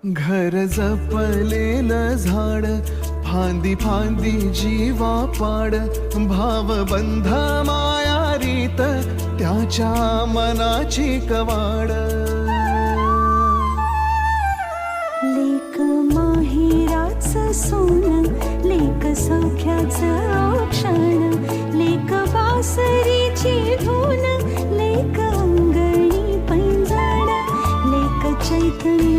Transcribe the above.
घर जपलेलं झाड, फांदी फांदी जीवा पाड, भावबंध माया रीत त्याच्या मनाची कवाड. लेक माहेराचं सोनं, लेक सौख्याचं औक्षण, लेक बासरीची धून, लेक अंगणी पैंजण, लेक चैतन्य